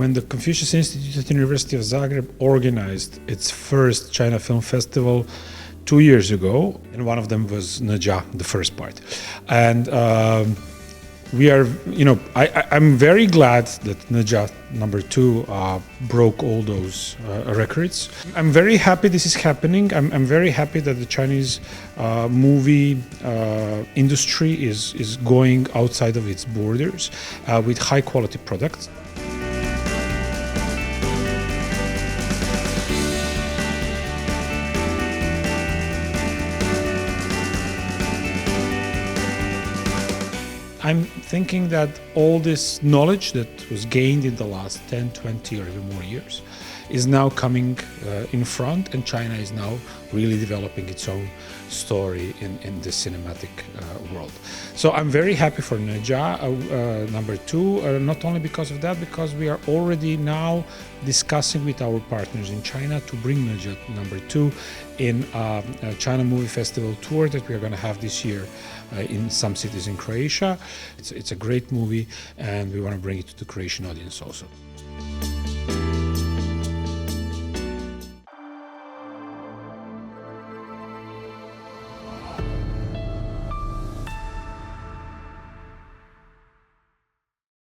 when the Confucius Institute at the University of Zagreb organized its first China Film Festival 2 years ago, and one of them was Naja, the first part. And we are, I'm very glad that Naja #2 broke all those records. I'm very happy this is happening. I'm very happy that the Chinese movie industry is going outside of its borders with high quality products. I'm thinking that all this knowledge that was gained in the last 10, 20 or even more years is now coming in front, and China is now really developing its own story in the cinematic world. So I'm very happy for Naja #2, not only because of that, because we are already now discussing with our partners in China to bring Naja #2 in a China Movie Festival tour that we are going to have this year in some cities in Croatia. It's a great movie, and we want to bring it to the Croatian audience also.